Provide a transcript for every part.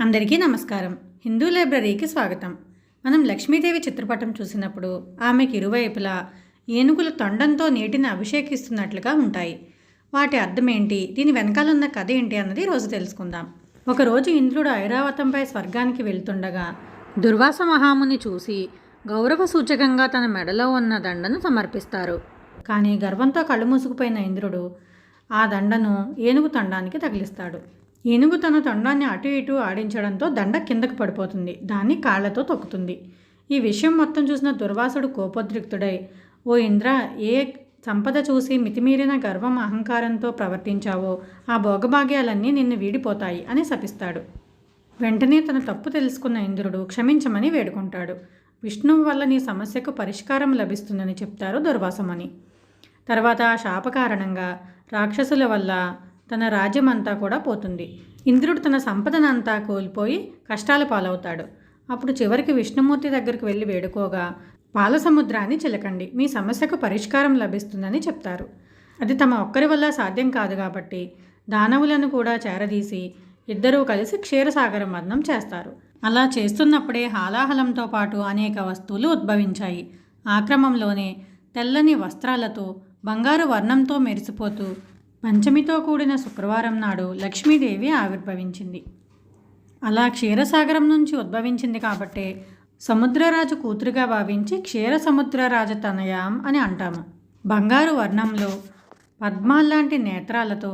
అందరికీ నమస్కారం. హిందూ లైబ్రరీకి స్వాగతం. మనం లక్ష్మీదేవి చిత్రపటం చూసినప్పుడు ఆమెకి ఇరువైపులా ఏనుగులు తొండంతో నీటిని అభిషేకిస్తున్నట్లుగా ఉంటాయి. వాటి అర్థం ఏంటి, దీని వెనకాలన్న కథ ఏంటి అన్నది రోజు తెలుసుకుందాం. ఒకరోజు ఇంద్రుడు ఐరావతంపై స్వర్గానికి వెళ్తుండగా దుర్వాస మహాముని చూసి గౌరవ సూచకంగా తన మెడలో ఉన్న దండను సమర్పిస్తారు. కానీ గర్వంతో కళ్ళు మూసుకుపోయిన ఇంద్రుడు ఆ దండను ఏనుగు తొండానికి తగిలిస్తాడు. ఏనుగు తన తొండాన్ని అటు ఇటు ఆడించడంతో దండ కిందకు పడిపోతుంది. దాన్ని కాళ్లతో తొక్కుతుంది. ఈ విషయం మొత్తం చూసిన దుర్వాసుడు కోపోద్రిక్తుడై, ఓ ఇంద్ర, ఏ సంపద చూసి మితిమీరిన గర్వం అహంకారంతో ప్రవర్తించావో ఆ భోగభాగ్యాలన్నీ నిన్ను వీడిపోతాయి అని శపిస్తాడు. వెంటనే తన తప్పు తెలుసుకున్న ఇంద్రుడు క్షమించమని వేడుకుంటాడు. విష్ణువు వల్ల నీ సమస్యకు పరిష్కారం లభిస్తుందని చెప్తారు దుర్వాసమని. తర్వాత ఆ శాప కారణంగా రాక్షసుల వల్ల తన రాజ్యమంతా కూడా పోతుంది. ఇంద్రుడు తన సంపదనంతా కోల్పోయి కష్టాల పాలవుతాడు. అప్పుడు చివరికి విష్ణుమూర్తి దగ్గరికి వెళ్ళి వేడుకోగా, పాల సముద్రాన్ని చిలకండి, మీ సమస్యకు పరిష్కారం లభిస్తుందని చెప్తారు. అది తమ ఒక్కరి వల్ల సాధ్యం కాదు కాబట్టి దానవులను కూడా చేరదీసి ఇద్దరూ కలిసి క్షీరసాగర మథనం చేస్తారు. అలా చేస్తున్నప్పుడే హాలాహలంతో పాటు అనేక వస్తువులు ఉద్భవించాయి. ఆ క్రమంలోనే తెల్లని వస్త్రాలతో బంగారు వర్ణంతో మెరిసిపోతూ పంచమితో కూడిన శుక్రవారం నాడు లక్ష్మీదేవి ఆవిర్భవించింది. అలా క్షీరసాగరం నుంచి ఉద్భవించింది కాబట్టే సముద్రరాజు కూతురుగా భావించి క్షీర సముద్రరాజతనయాం అని అంటాము. బంగారు వర్ణంలో పద్మాల్లాంటి నేత్రాలతో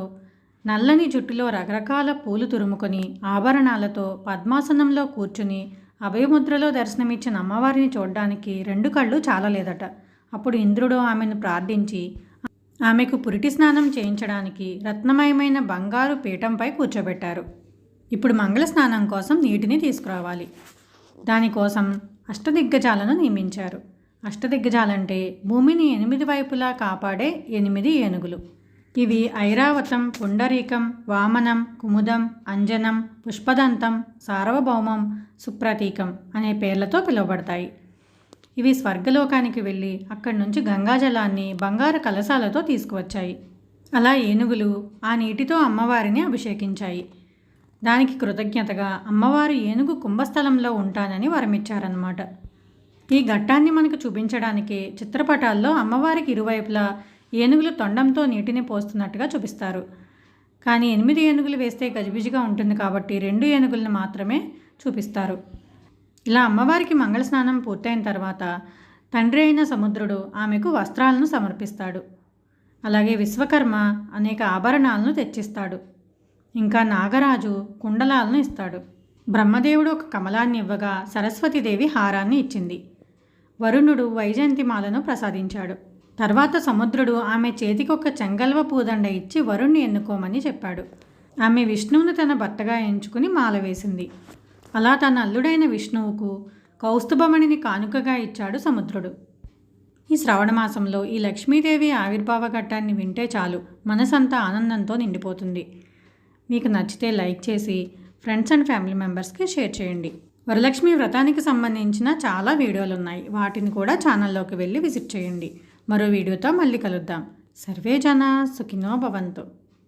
నల్లని జుట్టులో రకరకాల పూలు తురుముకొని ఆభరణాలతో పద్మాసనంలో కూర్చుని అభయముద్రలో దర్శనమిచ్చిన అమ్మవారిని చూడడానికి 2 కళ్ళు చాలలేదట. అప్పుడు ఇంద్రుడు ఆమెను ప్రార్థించి ఆమెకు పురిటి స్నానం చేయించడానికి రత్నమయమైన బంగారు పీఠంపై కూర్చోబెట్టారు. ఇప్పుడు మంగళ స్నానం కోసం నీటిని తీసుకురావాలి. దానికోసం అష్టదిగ్గజాలను నియమించారు. అష్టదిగ్గజాలంటే భూమిని 8 వైపులా కాపాడే 8 ఏనుగులు. ఇవి ఐరావతం, పుండరీకం, వామనం, కుముదం, అంజనం, పుష్పదంతం, సార్వభౌమం, సుప్రతీకం అనే పేర్లతో పిలువబడతాయి. ఇవి స్వర్గలోకానికి వెళ్ళి అక్కడి నుంచి గంగాజలాన్ని బంగారు కలశాలతో తీసుకువచ్చాయి. అలా ఏనుగులు ఆ నీటితో అమ్మవారిని అభిషేకించాయి. దానికి కృతజ్ఞతగా అమ్మవారు ఏనుగు కుంభస్థలంలో ఉంటానని వరమిచ్చారన్నమాట. ఈ ఘట్టాన్ని మనకు చూపించడానికే చిత్రపటాల్లో అమ్మవారికి ఇరువైపులా ఏనుగులు తొండంతో నీటిని పోస్తున్నట్టుగా చూపిస్తారు. కానీ 8 ఏనుగులు వేస్తే గజిబిజిగా ఉంటుంది కాబట్టి 2 ఏనుగులను మాత్రమే చూపిస్తారు. ఇలా అమ్మవారికి మంగళ స్నానం పూర్తయిన తర్వాత తండ్రి అయిన సముద్రుడు ఆమెకు వస్త్రాలను సమర్పిస్తాడు. అలాగే విశ్వకర్మ అనేక ఆభరణాలను తెచ్చిస్తాడు. ఇంకా నాగరాజు కుండలాలను ఇస్తాడు. బ్రహ్మదేవుడు ఒక కమలాన్ని ఇవ్వగా సరస్వతీదేవి హారాన్ని ఇచ్చింది. వరుణుడు వైజయంతిమాలను ప్రసాదించాడు. తర్వాత సముద్రుడు ఆమె చేతికి ఒక చెంగల్వ పూదండ ఇచ్చి వరుణ్ణి ఎన్నుకోమని చెప్పాడు. ఆమె విష్ణువును తన భర్తగా ఎంచుకుని మాల వేసింది. అలా తన అల్లుడైన విష్ణువుకు కౌస్తుభమణిని కానుకగా ఇచ్చాడు సముద్రుడు. ఈ శ్రావణమాసంలో ఈ లక్ష్మీదేవి ఆవిర్భావ ఘట్టాన్ని వింటే చాలు, మనసంతా ఆనందంతో నిండిపోతుంది. మీకు నచ్చితే లైక్ చేసి ఫ్రెండ్స్ అండ్ ఫ్యామిలీ మెంబర్స్కి షేర్ చేయండి. వరలక్ష్మి వ్రతానికి సంబంధించిన చాలా వీడియోలు ఉన్నాయి, వాటిని కూడా ఛానల్లోకి వెళ్ళి విజిట్ చేయండి. మరో వీడియోతో మళ్ళీ కలుద్దాం. సర్వే జనా సుఖినో భవంతు.